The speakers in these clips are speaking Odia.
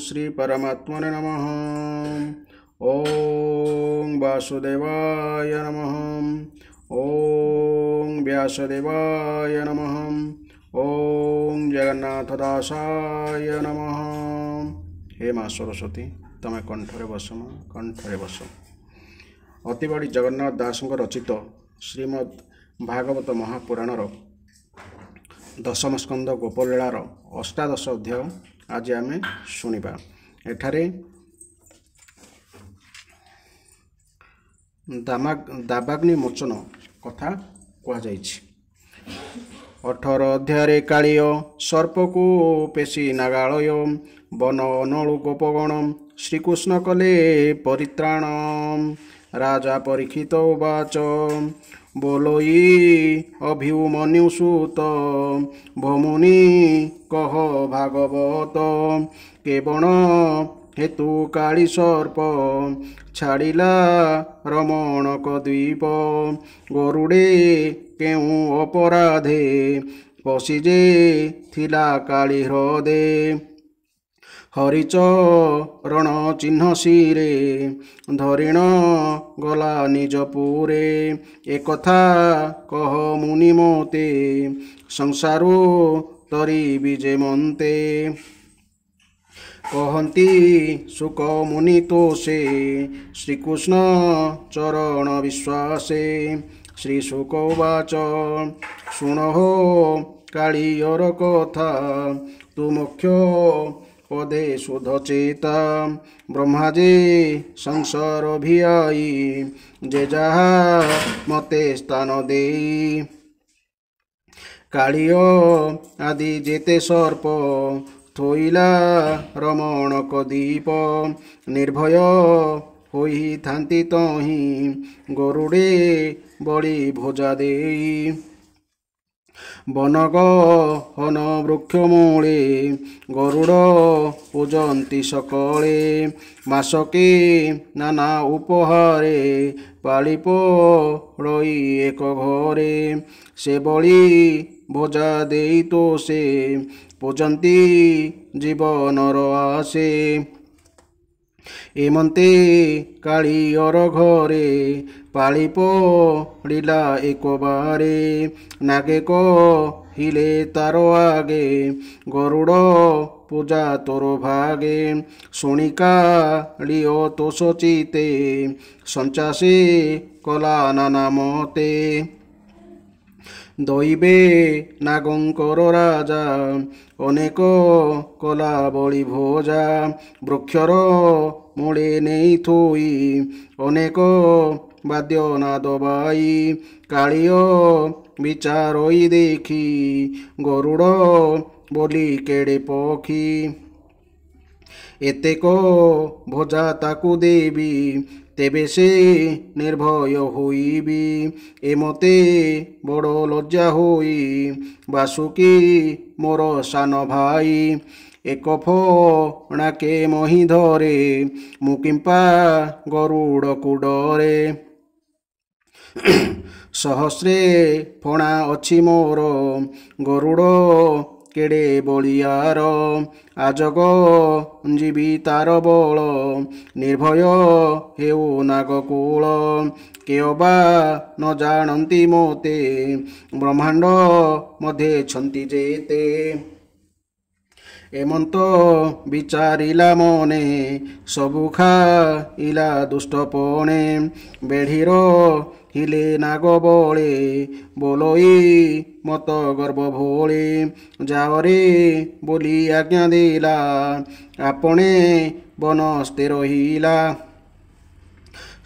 श्री परमात्मने नमः। ओं वासुदेवाय नमः। ओं व्यासदेवाय नमः। ओं जगन्नाथदासाय नमः। हे माँ सरस्वती तमें कंठरे बस कंठरे बस। अतिबड़ी जगन्नाथ दास रचित श्रीमद् भागवत महापुराणर दशम स्कंद गोपलीलार अष्टादश अध्याय आज आम शुणा। एठारे दावाग्नि मोचन कथा कहुଯାଇଛି। 18 अध्याय कालीय सर्पको पेशी नागालय वन नलु गोपगण श्रीकृष्ण कले परित्राण। राजा परीक्षित उवाच बोलोई अभिमन्युसुत भमुनि कह भागवत केवण हेतु काली सर्प छाड़िला रमणक द्वीप। गरुड़े केउ अपराधे पशिजे थिला काली हृदे। हरिचरण चिन्ह शिरे धरिण गला निजपुरे। एकथा कह मुनि मोते संसारो तरी विजे मन्ते। कहन्ति सुख मुनि तोषे श्रीकृष्ण चरण विश्वासे। श्री शुक उवाच शुणहो कालियर कथा तु मुख्य पदे शुद्धचेता। ब्रह्माजे संसार भियाई जे जहा मते स्थान देई। कालिय आदि जेते सर्प थोइला रमणक दीप। निर्भय होई थांती तही गरुड़े बड़ी भोजा देई। बनगहन वृक्ष मूले गरुड़ पूजन्ति सकले। मासके नाना उपहारे पाली पड़ई एक घरे। से बड़ी भोजा देई तो से पूजन्ति जीवनर आसे। एमंते कालियर घरे पाली पड़िला एक बारे। नागे कहिले तार आगे गरुड़ पूजा तोर भागे। शुणी कालिय तो सचिते संचासे कला नाना मते। दैवे नागंकर राजा अनेक कला बड़ी भोजा। वृक्षर मूले नहीं थोई अनेक वाद्य नाद बाई। कालिय विचारोई देखी गरुड़ बोली केड़े पक्षी। एतेक भोजा ताकू देवी तेबे से निर्भय होइबी। एमते बड़ लज्जा होई बासुकी मोर सान भाई। एक फणाके मही धरे मुकिंपा गरुड़ कुडरे। सहस्रे फणा अछि मोर गरुड़ केड़े बलियार। आजग जीवी तार बल निर्भय हेउ नागकूल। केओबा न जानती मोते ब्रह्मांड मध्ये छन्ति जेते। एमंत विचारिला मने सबु खाइला दुष्टपणे। बेढ़ीर हिले नाग बळे बोलोई मत गर्भ भोळे। जाओरे बोली आज्ञा देला आपणे बनस्ते रहिला।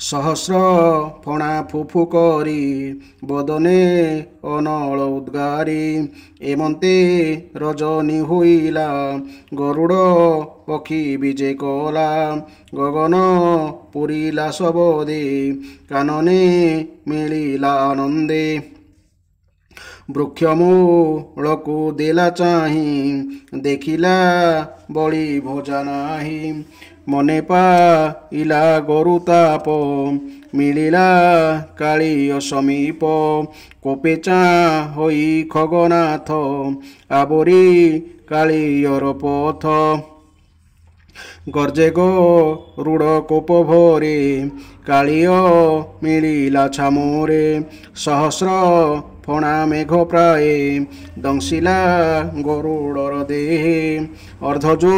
सहस्र फणा फुफु करी बदने अनल उद्गारी। एमंते रजनी होइला गरुड़ पक्षी विजे कला। गगन पुरीला सबदे कानने मिलिला आनंदे। वृक्षमूलकु देला चाही देखिला बड़ी भोजा नाही। मने पाइला गरु ताप मिलिला कालिय समीप। कोपे होई खगनाथ आवरी कालियर पथ। ଗର୍ଜେ ଗରୁଡ଼ କୋପ ଭୋରେ କାଳିଅ ମିଳିଲା ଛାମୁରେ ସହସ୍ର ଫଣା ମେଘ ପ୍ରାଏ ଦଂଶିଲା ଗରୁଡ଼ର ଦେହେ ଅର୍ଦ୍ଧଜୋ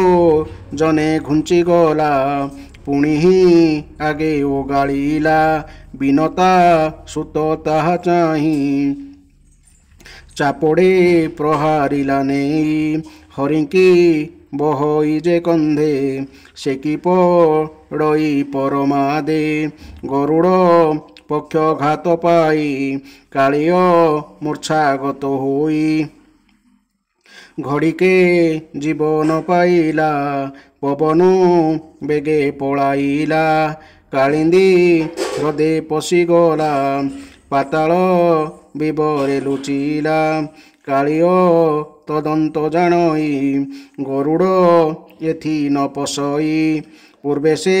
ଜନେ ଘୁଞ୍ଚିଗଲା ପୁଣି ହିଁ ଆଗେ ଓଗାଳିଲା ବିନତା ସୁତ ତାହା ଚାହିଁ ଚାପଡ଼େ ପ୍ରହାରିଲା ନେଇ ହରିଙ୍କି ବହଇ ଯେ କନ୍ଧେ ସେ କି ପଡ଼ଇ ପରମାଦେ ଗରୁଡ଼ ପକ୍ଷଘାତ ପାଇ କାଳିଅ ମୂର୍ଚ୍ଛାଗତ ହୋଇ ଘଡ଼ିକେ ଜୀବନ ପାଇଲା ପବନ ବେଗେ ପଳାଇଲା କାଳିନ୍ଦୀ ହ୍ରଦେ ପଶିଗଲା ପାତାଳ ବିବରେ ଲୁଚିଲା କାଳିଅ ତଦନ୍ତ ଜାଣଇ ଗରୁଡ଼ ଏଥି ନ ପଶଇ ପୂର୍ବେ ସେ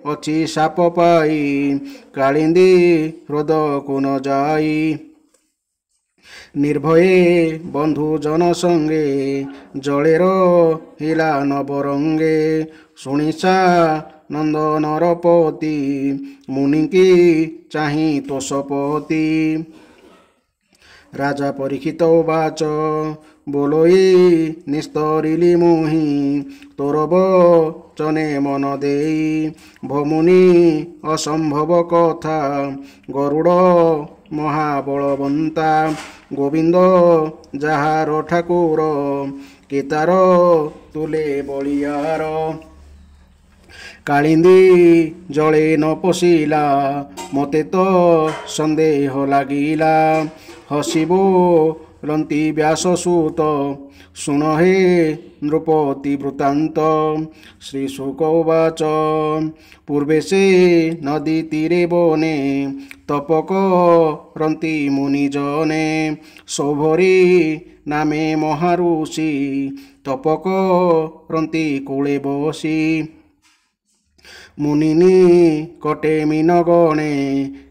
ଅଛି ସାପ ପାଇ କାଳିନ୍ଦୀ ହ୍ରଦକୁ ନ ଯାଇ ନିର୍ଭୟେ ବନ୍ଧୁ ଜନ ସଙ୍ଗେ ଜଳେ ରହିଲା ନବରଙ୍ଗେ ଶୁଣିସା ନନ୍ଦ ନରପତି ମୁନିକି ଚାହିଁ ତୋଷପତି ରାଜା ପରୀକ୍ଷିତ ବାଚ ବୋଲୋଇ ନିସ୍ତରିଲି ମୁହିଁ ତୋର ବଚନେ ମନ ଦେଇ ଭମୁନି ଅସମ୍ଭବ କଥା ଗରୁଡ଼ ମହାବଳବନ୍ତା ଗୋବିନ୍ଦ ଯାହାର ଠାକୁର କେତାର ତୁଲେ ବଳିୟାର କାଳିନ୍ଦୀ ଜଳେ ନ ପଶିଲା ମୋତେ ତ ସନ୍ଦେହ ଲାଗିଲା ହସିବ ଲନ୍ତି ବ୍ୟାସ ସୁତ ଶୁଣ ହେ ନୃପତି ବୃତ୍ତାନ୍ତ ଶ୍ରୀ ଶୁକ ଉବାଚ ପୂର୍ବେ ସେ ନଦୀ ତୀରେ ବନେ ତପ କରନ୍ତି ମୁନି ଜନେ ସୌଭରି ନାମେ ମହାରୁଷି ତପ କରନ୍ତି କୂଳେ ବସି ମୁନିନି କଟେ ମିନ ଗଣେ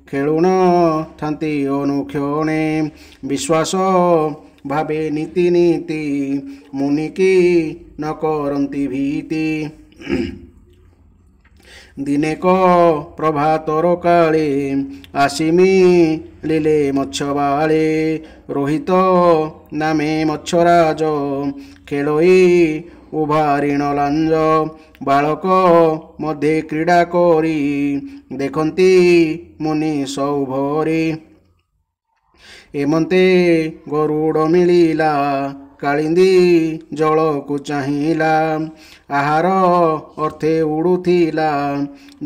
ଖେଳୁଣ ଥାନ୍ତି ଅନୁକ୍ଷଣେ ବିଶ୍ୱାସ ଭାବେ ନୀତି ନୀତି ମୁନିକି ନ କରନ୍ତି ଭୀତି ଦିନେକ ପ୍ରଭାତର କାଳେ ଆସିମି ଲିଲେ ମତ୍ସ୍ୟବାଳେ ରୋହିତ ନାମେ ମତ୍ସ୍ୟରାଜ ଖେଳଇ ଉଭାରିଣ ଲାଞ୍ଜ ବାଳକ ମଧ୍ୟରେ କ୍ରୀଡ଼ା କରି ଦେଖନ୍ତି ମୁନି ସୌଭରି ଏମନ୍ତେ ଗରୁଡ଼ ମିଳିଲା କାଳିନ୍ଦୀ ଜଳକୁ ଚାହିଁଲା ଆହାର ଅର୍ଥେ ଉଡ଼ୁଥିଲା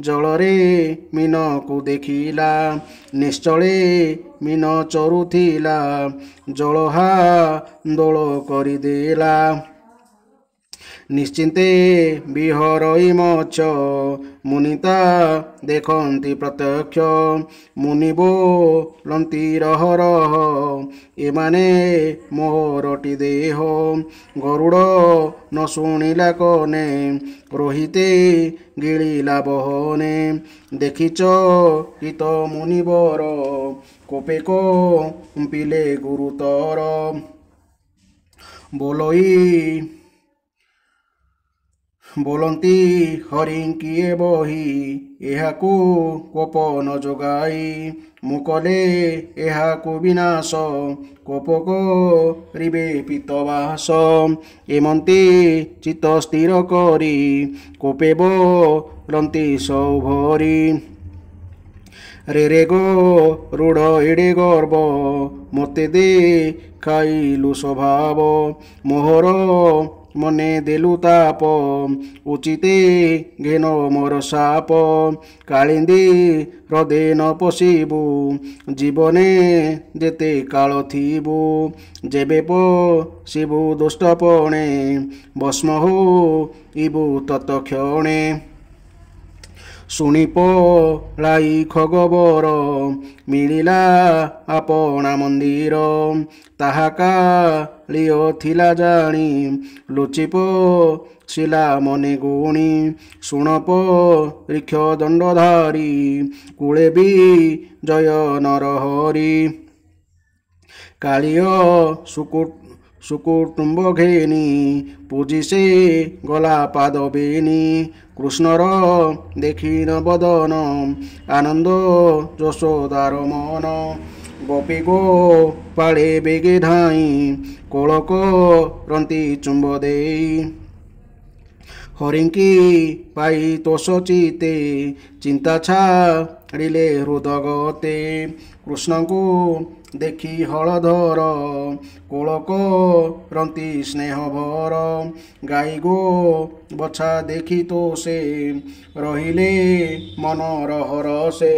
ଜଳରେ ମୀନକୁ ଦେଖିଲା ନିଶ୍ଚଳେ ମୀନ ଚରୁଥିଲା ଜଳହା ଦୋଳ କରିଦେଲା ନିଶ୍ଚିନ୍ତେ ବିହରଇ ମତ୍ସ୍ୟ ମୁନିତା ଦେଖନ୍ତି ପ୍ରତ୍ୟକ୍ଷ ମୁନି ବୋଲନ୍ତି ରହ ରହ ଏମାନେ ମୋରଟି ଦେହ ଗରୁଡ଼ ନ ଶୁଣିଲା କନେ ରୋହିତେ ଗିଳିଲା ବହନେ ଦେଖିଛ ଗୀତ ମୁନିବର କୋପେ କମ୍ପିଲେ ଗୁରୁତର ବୋଲନ୍ତି ହରିଙ୍କିଏ ବହି ଏହାକୁ କୋପ ନ ଯୋଗାଇ ମୁଁ କଲେ ଏହାକୁ ବିନାଶ କୋପ କରିବେ ପିତବାସ ଏମନ୍ତି ଚିତ୍ତ ସ୍ଥିର କରି କୋପେ ବୋଲନ୍ତି ସୌଭରି ରେ ଗରୁଡ଼ ଏଡ଼େ ଗର୍ବ ମୋତେ ଦେଖାଇଲୁ ସ୍ୱଭାବ ମୋହର ମନେ ଦେଲୁ ତାପ ଉଚିତେ ଘେନ ମୋର ସାପ କାଳିନ୍ଦୀ ହ୍ରଦେ ନ ପଶିବୁ ଜୀବନେ ଯେତେ କାଳ ଥିବୁ ଯେବେ ପଶିବୁ ଦୁଷ୍ଟପଣେ ଭସ୍ମ ହୋଇବୁ ତତକ୍ଷଣେ ଶୁଣି ପଳାଇ ଖଗବର ମିଳିଲା ଆପଣା ମନ୍ଦିର ତାହା କାଳିଅ ଥିଲା ଜାଣି ଲୁଚି ପଶିଲା ମନେ ଗୁଣି ଶୁଣ ପରୀକ୍ଷ ଦଣ୍ଡଧାରୀ କୂଳେ ବି ଜୟ ନରହରି କାଳିଅ ସୁକୁଟୁମ୍ବ ଘେନି ପୂଜି ସେ ଗଲା ପାଦ ବେନି। କୃଷ୍ଣର ଦେଖିନ ବଦନ ଆନନ୍ଦ ଯଶୋଦାର ମନ। ଗୋପୀ ଗୋପାଳେ ବେଗେ ଧାଇଁ କୋଳକ ରନ୍ତି ଚୁମ୍ବ ଦେଇ। ହରିଙ୍କି ପାଇ ତୋଷ ଚିତେ ଚିନ୍ତା ଛାଡ଼ିଲେ ହୃଦଗତେ। କୃଷ୍ଣଙ୍କୁ ଦେଖି ହଳଧର କୋଳକ ରନ୍ତି ସ୍ନେହ ଭର। ଗାଈ ଗୋ ବଛା ଦେଖି ତ ସେ ରହିଲେ ମନର ହରସେ।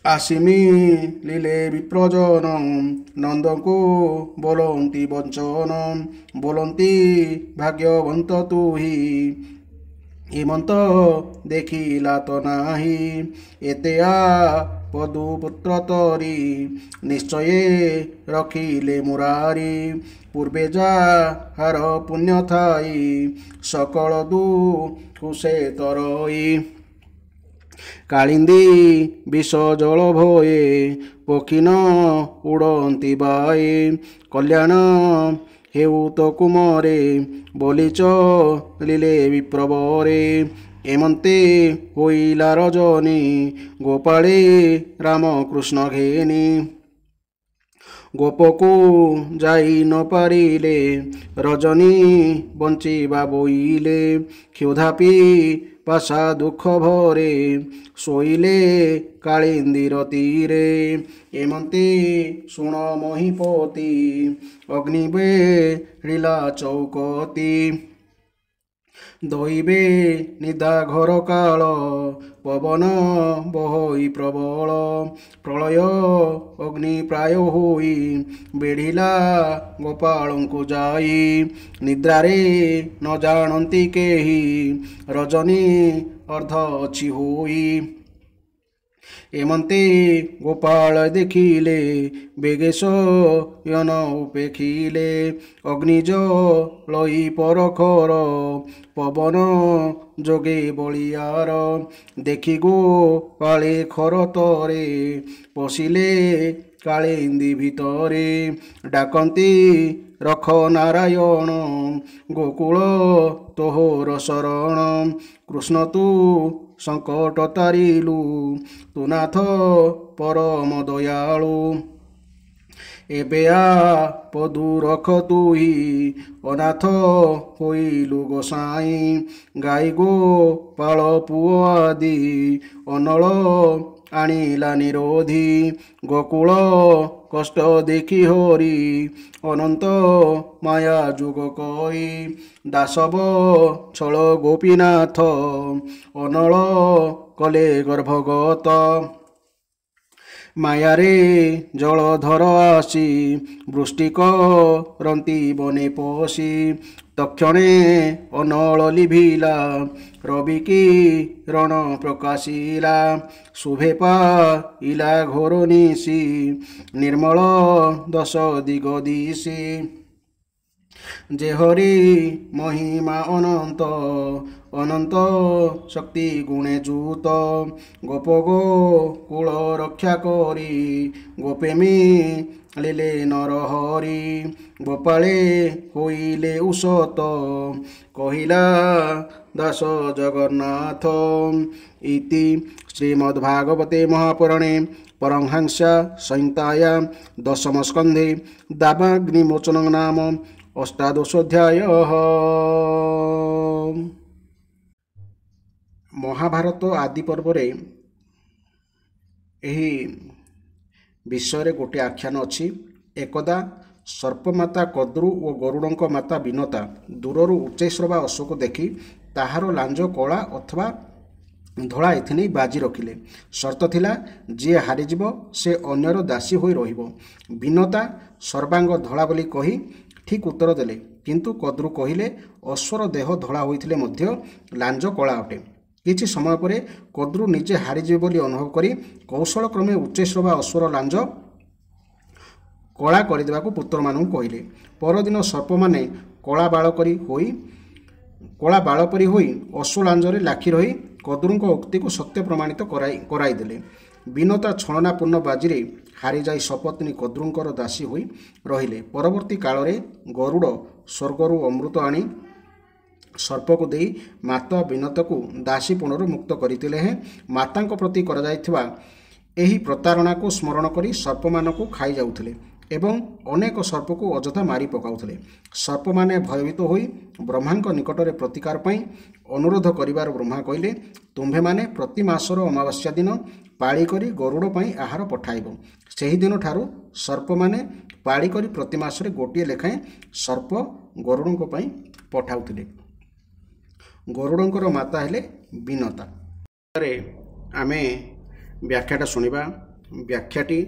ଆସିମି ଲିଲେ ବିପ୍ରଜନ ନନ୍ଦଙ୍କୁ ବୋଲନ୍ତି ବଞ୍ଚନ। ବୋଲନ୍ତି ଭାଗ୍ୟବନ୍ତ ତୁହି ହେମନ୍ତ ଦେଖିଲା ତ ନାହିଁ। ଏତେ ପଦୁ ପୁତ୍ର ତରି ନିଶ୍ଚୟ ରଖିଲେ ମୁରାରି। ପୂର୍ବେ ଯାହାର ପୁଣ୍ୟ ଥାଇ ସକଳ ଦୁଃଖ ସେ ତରଇ। କାଳିନ୍ଦୀ ବିଷ ଜଳ ଭଏ ପକ୍ଷିନ ଉଡ଼ନ୍ତି ବାଏ। କଲ୍ୟାଣ ହେଉ ତ କୁମରେ ବୋଲିଚ ଲିଲେ ବିପ୍ରବରେ। ଏମନ୍ତେ ହୋଇଲା ରଜନୀ ଗୋପାଳେ ରାମକୃଷ୍ଣ ଘେନି। ଗୋପକୁ ଯାଇ ନ ପାରିଲେ ରଜନୀ ବଞ୍ଚିବା ବୋଇଲେ। କ୍ଷୁଧା ପିପାସା ଦୁଃଖ ଭରେ ଶୋଇଲେ କାଳିନ୍ଦୀର ତୀରେ। ଏମନ୍ତେ ଶୁଣ ମହିପତି ଅଗ୍ନି ବେଢ଼ିଲା ଚୌକତି। ଦଇବେ ନିଦା ଘର କାଳ ପବନ ବହଇ ପ୍ରବଳ। ପ୍ରଳୟ ଅଗ୍ନି ପ୍ରାୟ ହୋଇ ବେଢ଼ିଲା ଗୋପାଳଙ୍କୁ ଯାଇ। ନିଦ୍ରାରେ ନ ଜାଣନ୍ତି କେହି ରଜନୀ ଅର୍ଦ୍ଧ ଅଛି ହୋଇ। ଏମନ୍ତେ ଗୋପାଳ ଦେଖିଲେ ବେଗେ ଶୟନ ଉପେଖିଲେ। ଅଗ୍ନି ଜଳଇ ପରଖର ପବନ ଯୋଗେ ବଳିୟାର। ଦେଖି ଗୋପାଳେ ଖର ତରେ ପଶିଲେ କାଳିନ୍ଦୀ ଭିତରେ। ଡାକନ୍ତି ରଖ ନାରାୟଣ ଗୋକୁଳ ତୋହର ଶରଣ। କୃଷ୍ଣ ତୁ ସଙ୍କଟ ତାରିଲୁ ତୁ ନାଥ ପରମ ଦୟାଳୁ। ଏବେ ପଦୁ ରଖ ତୁହି ଅନାଥ ହୋଇଲୁ ଗୋସାଇଁ। ଗାଈ ଗୋପାଳ ପୁଅ ଆଦି ଅନଳ ଆଣିଲା ନିରୋଧୀ। ଗୋକୁଳ କଷ୍ଟ ଦେଖି ହରି ଅନନ୍ତ ମାୟା ଯୁଗ କଇ। ଦାସବ ଛଳ ଗୋପୀନାଥ ଅନଳ କଲେ ଗର୍ଭଗତ। ମାୟାରେ ଜଳଧର ଆସି ବୃଷ୍ଟି କରନ୍ତି ବନେ ପଶି। ତକ୍ଷଣେ ଅନଳ ଲିଭିଲା ରବି କିରଣ ପ୍ରକାଶିଲା। ଶୁଭେ ପାଇଲା ଘୋର ନିଶି ନିର୍ମଳ ଦଶ ଦିଗ ଦିଶି। ଯେ ହରି ମହିମା ଅନନ୍ତ ଅନନ୍ତ ଶକ୍ତି ଗୁଣେ ଯୁତ। ଗୋପ ଗୋକୁଳ ରକ୍ଷା କରି ଗୋପେ ମିଳିଲେ ନରହରି। ଗୋପାଳେ ହୋଇଲେ ଉଷତ କହିଲା ଦାସ ଜଗନ୍ନାଥ। ଇତି ଶ୍ରୀମଦ୍ଭାଗବତେ ମହାପୁରାଣେ ପରମହଂସ୍ୟା ସଂହିତାୟା ଦଶମ ସ୍କନ୍ଧେ ଦାବାଗ୍ନିମୋଚନ ନାମ ଅଷ୍ଟାଦଶୋଧ୍ୟାୟଃ। ମହାଭାରତ ଆଦି ପର୍ବରେ ଏହି ବିଷୟରେ ଗୋଟିଏ ଆଖ୍ୟାନ ଅଛି। ଏକଦା ସର୍ପମାତା କଦ୍ରୁ ଓ ଗରୁଡ଼ଙ୍କ ମାତା ବିନତା ଦୂରରୁ ଉଚ୍ଚୈଃଶ୍ରବା ଅଶ୍ୱକୁ ଦେଖି ତାହାର ଲାଞ୍ଜ କଳା ଅଥବା ଧଳା ଏଥିନେଇ ବାଜି ରଖିଲେ। ସର୍ତ୍ତ ଥିଲା ଯିଏ ହାରିଯିବ ସେ ଅନ୍ୟର ଦାସୀ ହୋଇ ରହିବ। ବିନତା ସର୍ବାଙ୍ଗ ଧଳା ବୋଲି କହି ଠିକ୍ ଉତ୍ତର ଦେଲେ, କିନ୍ତୁ କଦ୍ରୁ କହିଲେ ଅଶ୍ୱର ଦେହ ଧଳା ହୋଇଥିଲେ ମଧ୍ୟ ଲାଞ୍ଜ କଳା ଅଟେ। କିଛି ସମୟ ପରେ କଦ୍ରୁ ନିଜେ ହାରିଯିବେ ବୋଲି ଅନୁଭବ କରି କୌଶଳ କ୍ରମେ ଉଚ୍ଚୈଃଶ୍ରବା ଅଶ୍ୱର ଲାଞ୍ଜ କଳା କରିଦେବାକୁ ପୁତ୍ରମାନଙ୍କୁ କହିଲେ। ପରଦିନ ସର୍ପମାନେ କଳା ବାଳ ପରି ହୋଇ ଅଶ୍ୱ ଲାଞ୍ଜରେ ଲାଖି ରହି କଦ୍ରୁଙ୍କ ଉକ୍ତିକୁ ସତ୍ୟ ପ୍ରମାଣିତ କରାଇଦେଲେ। ବିନତା ଛଳନାପୂର୍ଣ୍ଣ ବାଜିରେ ହାରିଯାଇ ସପତ୍ନୀ କଦ୍ରୁଙ୍କର ଦାସୀ ହୋଇ ରହିଲେ। ପରବର୍ତ୍ତୀ କାଳରେ ଗରୁଡ଼ ସ୍ୱର୍ଗରୁ ଅମୃତ ଆଣି ସର୍ପକୁ ଦେଇ ମାତା ବିନତାକୁ ଦାସୀପୁଣରୁ ମୁକ୍ତ କରିଥିଲେ। ହେଁ ମାତାଙ୍କ ପ୍ରତି କରାଯାଇଥିବା ଏହି ପ୍ରତାରଣାକୁ ସ୍ମରଣ କରି ସର୍ପମାନଙ୍କୁ ଖାଇଯାଉଥିଲେ ଏବଂ ଅନେକ ସର୍ପକୁ ଅଯଥା ମାରି ପକାଉଥିଲେ। ସର୍ପମାନେ ଭୟଭୀତ ହୋଇ ବ୍ରହ୍ମାଙ୍କ ନିକଟରେ ପ୍ରତିକାର ପାଇଁ ଅନୁରୋଧ କରିବାରୁ ବ୍ରହ୍ମା କହିଲେ, ତୁମ୍ଭେମାନେ ପ୍ରତି ମାସର ଅମାବାସ୍ୟା ଦିନ ପାଳି କରି ଗରୁଡ଼ ପାଇଁ ଆହାର ପଠାଇବ। ସେହିଦିନଠାରୁ ସର୍ପମାନେ ପାଳି କରି ପ୍ରତି ମାସରେ ଗୋଟିଏ ଲେଖାଏଁ ସର୍ପ ଗରୁଡ଼ଙ୍କ ପାଇଁ ପଠାଉଥିଲେ। ଗରୁଡ଼ଙ୍କର ମାତା ହେଲେ ବିନତା। ଆମେ ବ୍ୟାଖ୍ୟାଟା ଶୁଣିବା। ବ୍ୟାଖ୍ୟାଟି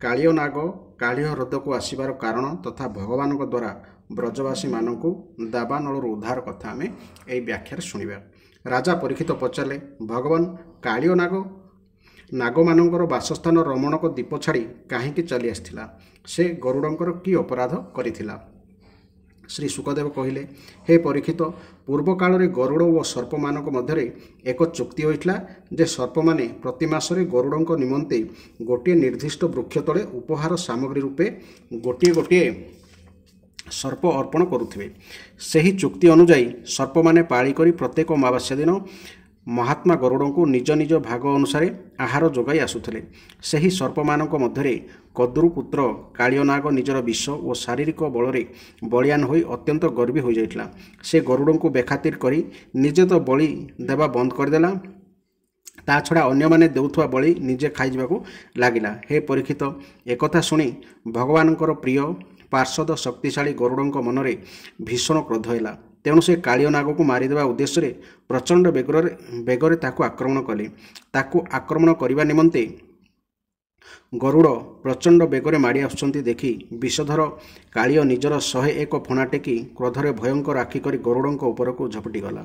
କାଳିଅ ନାଗ କାଳିଅ ହ୍ରଦକୁ ଆସିବାର କାରଣ ତଥା ଭଗବାନଙ୍କ ଦ୍ୱାରା ବ୍ରଜବାସୀମାନଙ୍କୁ ଦାବାନଳରୁ ଉଦ୍ଧାର କଥା ଆମେ ଏହି ବ୍ୟାଖ୍ୟାରେ ଶୁଣିବା। ରାଜା ପରୀକ୍ଷିତ ପଚାରିଲେ, ଭଗବାନ କାଳିଅ ନାଗମାନଙ୍କର ବାସସ୍ଥାନ ରମଣକ ଦ୍ୱୀପ ଛାଡ଼ି କାହିଁକି ଚାଲି ଆସିଥିଲା? ସେ ଗରୁଡ଼ଙ୍କର କି ଅପରାଧ କରିଥିଲା? ଶ୍ରୀ ଶୁକଦେବ କହିଲେ, ହେ ପରୀକ୍ଷିତ, ପୂର୍ବ କାଳରେ ଗରୁଡ଼ ଓ ସର୍ପମାନଙ୍କ ମଧ୍ୟରେ ଏକ ଚୁକ୍ତି ହୋଇଥିଲା ଯେ ସର୍ପମାନେ ପ୍ରତି ମାସରେ ଗରୁଡ଼ଙ୍କ ନିମନ୍ତେ ଗୋଟିଏ ନିର୍ଦ୍ଦିଷ୍ଟ ବୃକ୍ଷ ତଳେ ଉପହାର ସାମଗ୍ରୀ ରୂପେ ଗୋଟିଏ ଗୋଟିଏ ସର୍ପ ଅର୍ପଣ କରୁଥିବେ। ସେହି ଚୁକ୍ତି ଅନୁଯାୟୀ ସର୍ପମାନେ ପାଳି କରି ପ୍ରତ୍ୟେକ ଅମାବାସ୍ୟା ଦିନ ମହାତ୍ମା ଗରୁଡ଼ଙ୍କୁ ନିଜ ନିଜ ଭାଗ ଅନୁସାରେ ଆହାର ଯୋଗାଇ ଆସୁଥିଲେ। ସେହି ସର୍ପମାନଙ୍କ ମଧ୍ୟରେ କଦ୍ରୁ ପୁତ୍ର କାଳିଅନାଗ ନିଜର ବିଷ ଓ ଶାରୀରିକ ବଳରେ ବଳିୟାନ ହୋଇ ଅତ୍ୟନ୍ତ ଗର୍ବୀ ହୋଇଯାଇଥିଲା। ସେ ଗରୁଡ଼ଙ୍କୁ ବେଖାତିର କରି ନିଜେ ତ ବଳି ଦେବା ବନ୍ଦ କରିଦେଲା, ତା ଛଡ଼ା ଅନ୍ୟମାନେ ଦେଉଥିବା ବଳି ନିଜେ ଖାଇଯିବାକୁ ଲାଗିଲା। ହେ ପରୀକ୍ଷିତ, ଏକଥା ଶୁଣି ଭଗବାନଙ୍କର ପ୍ରିୟ ପାର୍ଷଦ ଶକ୍ତିଶାଳୀ ଗରୁଡ଼ଙ୍କ ମନରେ ଭୀଷଣ କ୍ରୋଧ ହେଲା। ତେଣୁ ସେ କାଳିଅ ନାଗକୁ ମାରିଦେବା ଉଦ୍ଦେଶ୍ୟରେ ପ୍ରଚଣ୍ଡ ବେଗରେ ତାକୁ ଆକ୍ରମଣ କଲେ। ତାକୁ ଆକ୍ରମଣ କରିବା ନିମନ୍ତେ ଗରୁଡ଼ ପ୍ରଚଣ୍ଡ ବେଗରେ ମାଡ଼ି ଆସୁଛନ୍ତି ଦେଖି ବିଷଧର କାଳିଅ ନିଜର 101 ଫଣା ଟେକି କ୍ରୋଧରେ ଭୟଙ୍କର ଆଖି କରି ଗରୁଡ଼ଙ୍କ ଉପରକୁ ଝପଟିଗଲା।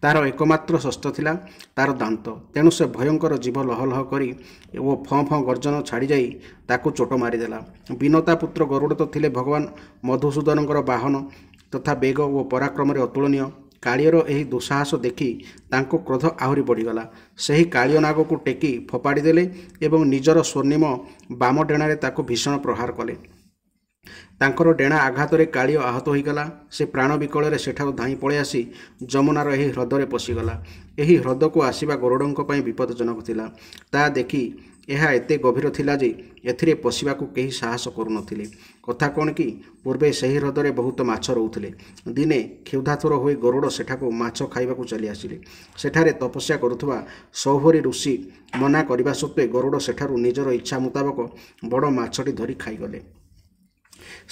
ତାର ଏକମାତ୍ର ଶସ୍ତ୍ର ଥିଲା ତାର ଦାନ୍ତ। ତେଣୁ ସେ ଭୟଙ୍କର ଜୀଭ ଲହଲହ କରି ଓ ଫଁ ଫଁ ଗର୍ଜନ ଛାଡ଼ିଯାଇ ତାକୁ ଚୋଟ ମାରିଦେଲା। ବିନତା ପୁତ୍ର ଗରୁଡ଼ ତ ଥିଲେ ଭଗବାନ ମଧୁସୂଦନଙ୍କର ବାହନ ତଥା ବେଗ ଓ ପରାକ୍ରମରେ ଅତୁଳନୀୟ। କାଳିଅର ଏହି ଦୁଃସାହସ ଦେଖି ତାଙ୍କ କ୍ରୋଧ ଆହୁରି ବଢ଼ିଗଲା। ସେହି କାଳିଅ ନାଗକୁ ଟେକି ଫୋପାଡ଼ି ଦେଲେ ଏବଂ ନିଜର ସ୍ୱର୍ଣ୍ଣିମ ବାମ ଡେଣାରେ ତାକୁ ଭୀଷଣ ପ୍ରହାର କଲେ। ତାଙ୍କର ଡେଣା ଆଘାତରେ କାଳିଅ ଆହତ ହୋଇଗଲା। ସେ ପ୍ରାଣ ବିକଳରେ ସେଠାରୁ ଧାଇଁ ପଳେଇ ଆସି ଯମୁନାର ଏହି ହ୍ରଦରେ ପଶିଗଲା। ଏହି ହ୍ରଦକୁ ଆସିବା ଗରୁଡ଼ଙ୍କ ପାଇଁ ବିପଦଜନକ ଥିଲା। ତାହା ଦେଖି ଏହା ଏତେ ଗଭୀର ଥିଲା ଯେ ଏଥିରେ ପଶିବାକୁ କେହି ସାହସ କରୁନଥିଲେ। କଥା କ'ଣ କି, ପୂର୍ବେ ସେହି ହ୍ରଦରେ ବହୁତ ମାଛ ରହୁଥିଲେ। ଦିନେ କ୍ଷୁଧାତୁର ହୋଇ ଗରୁଡ଼ ସେଠାକୁ ମାଛ ଖାଇବାକୁ ଚାଲି ଆସିଲେ। ସେଠାରେ ତପସ୍ୟା କରୁଥିବା ସୌଭରୀ ଋଷି ମନା କରିବା ସତ୍ତ୍ୱେ ଗରୁଡ଼ ସେଠାରୁ ନିଜର ଇଚ୍ଛା ମୁତାବକ ବଡ଼ ମାଛଟି ଧରି ଖାଇଗଲେ।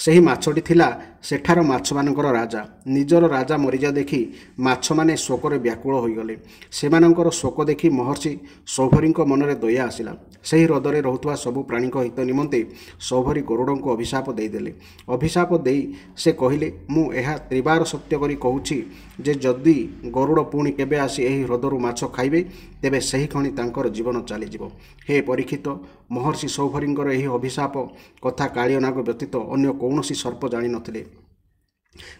ସେହି ମାଛଟି ଥିଲା ସେଠାର ମାଛମାନଙ୍କର ରାଜା। ନିଜର ରାଜା ମରିଯା ଦେଖି ମାଛମାନେ ଶୋକରେ ବ୍ୟାକୁଳ ହୋଇଗଲେ। ସେମାନଙ୍କର ଶୋକ ଦେଖି ମହର୍ଷି ସୌଭରୀଙ୍କ ମନରେ ଦୟା ଆସିଲା। ସେହି ହ୍ରଦରେ ରହୁଥିବା ସବୁ ପ୍ରାଣୀଙ୍କ ହିତ ନିମନ୍ତେ ସୌଭରୀ ଗରୁଡ଼ଙ୍କୁ ଅଭିଶାପ ଦେଇଦେଲେ। ଅଭିଶାପ ଦେଇ ସେ କହିଲେ, ମୁଁ ଏହା ତ୍ରିବାର ସତ୍ୟ କରି କହୁଛି ଯେ ଯଦି ଗରୁଡ଼ ପୁଣି କେବେ ଆସି ଏହି ହ୍ରଦରୁ ମାଛ ଖାଇବେ ତେବେ ସେହି କ୍ଷଣି ତାଙ୍କର ଜୀବନ ଚାଲିଯିବ। ହେ ପରୀକ୍ଷିତ, ମହର୍ଷି ସୌଭରୀଙ୍କର ଏହି ଅଭିଶାପ କଥା କାଳିଅ ନାଗ ବ୍ୟତୀତ ଅନ୍ୟ କୌଣସି ସର୍ପ ଜାଣିନଥିଲେ।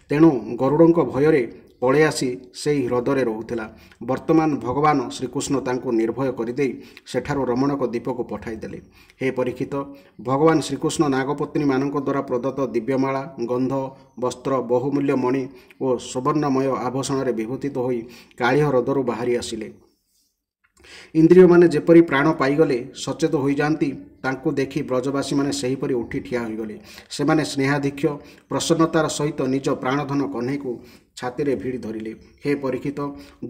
ତେଣୁ ଗରୁଡ଼ଙ୍କ ଭୟରେ ପଳେଇ ଆସି ସେହି ହ୍ରଦରେ ରହୁଥିଲା। ବର୍ତ୍ତମାନ ଭଗବାନ ଶ୍ରୀକୃଷ୍ଣ ତାଙ୍କୁ ନିର୍ଭୟ କରିଦେଇ ସେଠାରୁ ରମଣକ ଦ୍ୱୀପକୁ ପଠାଇଦେଲେ। ହେ ପରୀକ୍ଷିତ, ଭଗବାନ ଶ୍ରୀକୃଷ୍ଣ ନାଗପତ୍ନୀମାନଙ୍କ ଦ୍ୱାରା ପ୍ରଦତ୍ତ ଦିବ୍ୟମାଳା, ଗନ୍ଧ, ବସ୍ତ୍ର, ବହୁମୂଲ୍ୟ ମଣି ଓ ସୁବର୍ଣ୍ଣମୟ ଆଭୂଷଣରେ ବିଭୂଷିତ ହୋଇ କାଳିଅ ହ୍ରଦରୁ ବାହାରି ଆସିଲେ। ଇନ୍ଦ୍ରିୟମାନେ ଯେପରି ପ୍ରାଣ ପାଇଗଲେ ସଚେତ ହୋଇଯାଆନ୍ତି, ତାଙ୍କୁ ଦେଖି ବ୍ରଜବାସୀମାନେ ସେହିପରି ଉଠି ଠିଆ ହୋଇଗଲେ। ସେମାନେ ସ୍ନେହାଧିକ୍ୟ ପ୍ରସନ୍ନତାର ସହିତ ନିଜ ପ୍ରାଣଧନ କହ୍ନେଇକୁ ଛାତିରେ ଭିଡ଼ି ଧରିଲେ। ହେ ପରୀକ୍ଷିତ,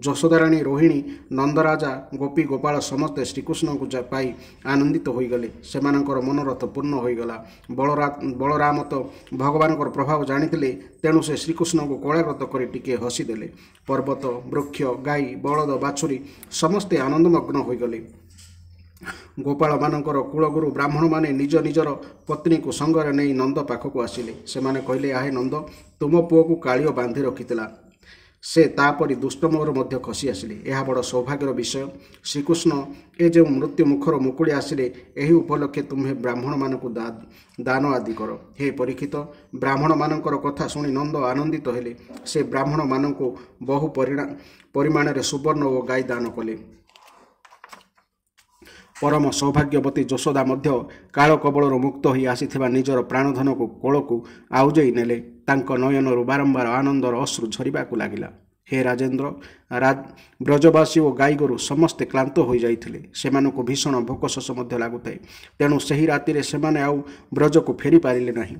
ଯଶୋଦାରାଣୀ, ରୋହିଣୀ, ନନ୍ଦରାଜା, ଗୋପୀ ଗୋପାଳ ସମସ୍ତେ ଶ୍ରୀକୃଷ୍ଣଙ୍କୁ ପାଇ ଆନନ୍ଦିତ ହୋଇଗଲେ। ସେମାନଙ୍କର ମନୋରଥ ପୂର୍ଣ୍ଣ ହୋଇଗଲା। ବଳରାମ ତ ଭଗବାନଙ୍କର ପ୍ରଭାବ ଜାଣିଥିଲେ, ତେଣୁ ସେ ଶ୍ରୀକୃଷ୍ଣଙ୍କୁ କୋଳାଗ୍ରତ କରି ଟିକିଏ ହସିଦେଲେ। ପର୍ବତ, ବୃକ୍ଷ, ଗାଈ, ବଳଦ, ବାଛୁରୀ ସମସ୍ତେ ଆନନ୍ଦମଗ୍ନ ହୋଇଗଲେ। ଗୋପାଳମାନଙ୍କର କୁଳଗୁରୁ ବ୍ରାହ୍ମଣମାନେ ନିଜ ନିଜର ପତ୍ନୀକୁ ସଙ୍ଗରେ ନେଇ ନନ୍ଦ ପାଖକୁ ଆସିଲେ। ସେମାନେ କହିଲେ, ଆହେ ନନ୍ଦ, ତୁମ ପୁଅକୁ କାଳିଅ ବାନ୍ଧି ରଖିଥିଲା। ସେ ତାପରି ଦୁଷ୍ଟମୋହରୁ ମଧ୍ୟ ଖସି ଆସିଲେ। ଏହା ବଡ଼ ସୌଭାଗ୍ୟର ବିଷୟ। ଶ୍ରୀକୃଷ୍ଣ ଏ ଯେଉଁ ମୃତ୍ୟୁ ମୁଖର ମୁକୁଳି ଆସିଲେ, ଏହି ଉପଲକ୍ଷେ ତୁମ୍ଭେ ବ୍ରାହ୍ମଣମାନଙ୍କୁ ଦାନ ଆଦି କର। ହେ ପରୀକ୍ଷିତ, ବ୍ରାହ୍ମଣମାନଙ୍କର କଥା ଶୁଣି ନନ୍ଦ ଆନନ୍ଦିତ ହେଲେ। ସେ ବ୍ରାହ୍ମଣମାନଙ୍କୁ ବହୁ ପରିମାଣରେ ସୁବର୍ଣ୍ଣ ଓ ଗାଈ ଦାନ କଲେ। परम सौभाग्यवती ଯଶୋଦା ମଧ୍ୟ କାଳ କବଳରୁ ମୁକ୍ତ ହୋଇ ଆସିଥିବା ନିଜର ପ୍ରାଣଧନକୁ କୋଳକୁ ଆଉଜେଇ ନେଲେ। ତାଙ୍କ ନୟନରୁ ବାରମ୍ବାର ଆନନ୍ଦର ଅଶ୍ରୁ ଝରିବାକୁ ଲାଗିଲା। ହେ ରାଜେନ୍ଦ୍ର, ବ୍ରଜବାସୀ ଓ ଗାଈଗୋରୁ ସମସ୍ତେ କ୍ଳାନ୍ତ ହୋଇଯାଇଥିଲେ। ସେମାନଙ୍କୁ ଭୀଷଣ ଭୋକ ଶୋଷ ମଧ୍ୟ ଲାଗୁଥାଏ। ତେଣୁ ସେହି ରାତିରେ ସେମାନେ ଆଉ ବ୍ରଜକୁ ଫେରି ପାରିଲେ ନାହିଁ।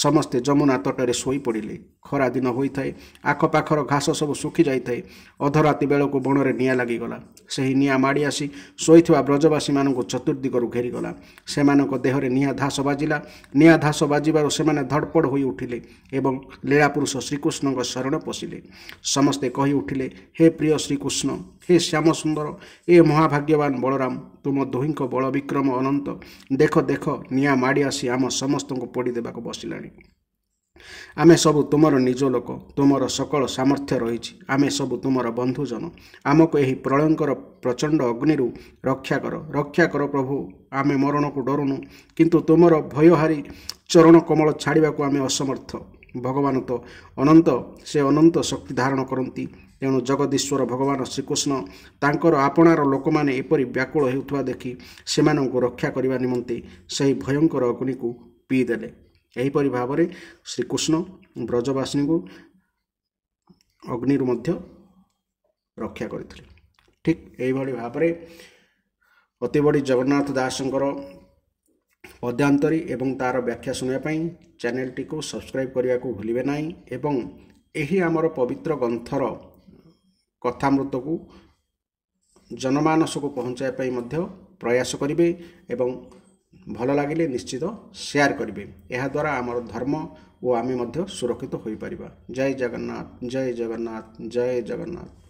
ସମସ୍ତେ ଯମୁନା ତଟରେ ଶୋଇପଡ଼ିଲେ। ଖରା ଦିନ ହୋଇଥାଏ। ଆଖପାଖର ଘାସ ସବୁ ଶୁଖି ଯାଇଥାଏ। ଅଧରାତି ବେଳକୁ ବଣରେ ନିଆଁ ଲାଗିଗଲା। ସେହି ନିଆଁ ମାଡ଼ି ଆସି ଶୋଇଥିବା ବ୍ରଜବାସୀମାନଙ୍କୁ ଚତୁର୍ଦିଗରୁ ଘେରିଗଲା। ସେମାନଙ୍କ ଦେହରେ ନିଆଁ ଧାସ ବାଜିଲା। ନିଆଁ ଧାସ ବାଜିବାରୁ ସେମାନେ ଧଡ଼ପଡ଼ ହୋଇ ଉଠିଲେ ଏବଂ ଲୀଳାପୁରୁଷ ଶ୍ରୀକୃଷ୍ଣଙ୍କ ଶରଣ ପଶିଲେ। ସମସ୍ତେ କହି ଉଠିଲେ, ହେ ପ୍ରିୟ ଶ୍ରୀକୃଷ୍ଣ, ହେ ଶ୍ୟାମ ସୁନ୍ଦର, ଏ ମହାଭାଗ୍ୟବାନ ବଳରାମ, ତୁମ ଦୁହିଁଙ୍କ ବଳ ବିକ୍ରମ ଅନନ୍ତ। ଦେଖ ଦେଖ, ନିଆଁ ମାଡ଼ି ଆସି ଆମ ସମସ୍ତଙ୍କୁ ପୋଡ଼ି ଦେବାକୁ ବସିଲାଣି। ଆମେ ସବୁ ତୁମର ନିଜ ଲୋକ। ତୁମର ସକଳ ସାମର୍ଥ୍ୟ ରହିଛି। ଆମେ ସବୁ ତୁମର ବନ୍ଧୁଜନ। ଆମକୁ ଏହି ପ୍ରଳୟଙ୍କର ପ୍ରଚଣ୍ଡ ଅଗ୍ନିରୁ ରକ୍ଷା କର, ରକ୍ଷା କର ପ୍ରଭୁ। ଆମେ ମରଣକୁ ଡରୁନୁ, କିନ୍ତୁ ତୁମର ଭୟହାରୀ ଚରଣ କମଳ ଛାଡ଼ିବାକୁ ଆମେ ଅସମର୍ଥ। ଭଗବାନ ତ ଅନନ୍ତ, ସେ ଅନନ୍ତ ଶକ୍ତି ଧାରଣ କରନ୍ତି। ତେଣୁ ଜଗଦୀଶ୍ୱର ଭଗବାନ ଶ୍ରୀକୃଷ୍ଣ ତାଙ୍କର ଆପଣାର ଲୋକମାନେ ଏପରି ବ୍ୟାକୁଳ ହେଉଥିବା ଦେଖି ସେମାନଙ୍କୁ ରକ୍ଷା କରିବା ନିମନ୍ତେ ସେହି ଭୟଙ୍କର ଅଗ୍ନିକୁ ପିଇଦେଲେ। ଏହିପରି ଭାବରେ ଶ୍ରୀକୃଷ୍ଣ ବ୍ରଜବାସୀଙ୍କୁ ଅଗ୍ନିରୁ ମଧ୍ୟ ରକ୍ଷା କରିଥିଲେ। ଠିକ୍ ଏହିଭଳି ଭାବରେ ଅତିବଡ଼ି ଜଗନ୍ନାଥ ଦାସଙ୍କର ପଦ୍ୟାନ୍ତରୀ ଏବଂ ତା'ର ବ୍ୟାଖ୍ୟା ଶୁଣିବା ପାଇଁ ଚ୍ୟାନେଲଟିକୁ ସବସ୍କ୍ରାଇବ୍ କରିବାକୁ ଭୁଲିବେ ନାହିଁ ଏବଂ ଏହି ଆମର ପବିତ୍ର ଗ୍ରନ୍ଥର କଥାମୃତକୁ ଜନମାନସକୁ ପହଞ୍ଚାଇବା ପାଇଁ ମଧ୍ୟ ପ୍ରୟାସ କରିବେ ଏବଂ ଭଲ ଲାଗିଲେ ନିଶ୍ଚିତ ସେୟାର କରିବେ। ଏହାଦ୍ୱାରା ଆମର ଧର୍ମ ଓ ଆମେ ମଧ୍ୟ ସୁରକ୍ଷିତ ହୋଇପାରିବା। ଜୟ ଜଗନ୍ନାଥ, ଜୟ ଜଗନ୍ନାଥ, ଜୟ ଜଗନ୍ନାଥ।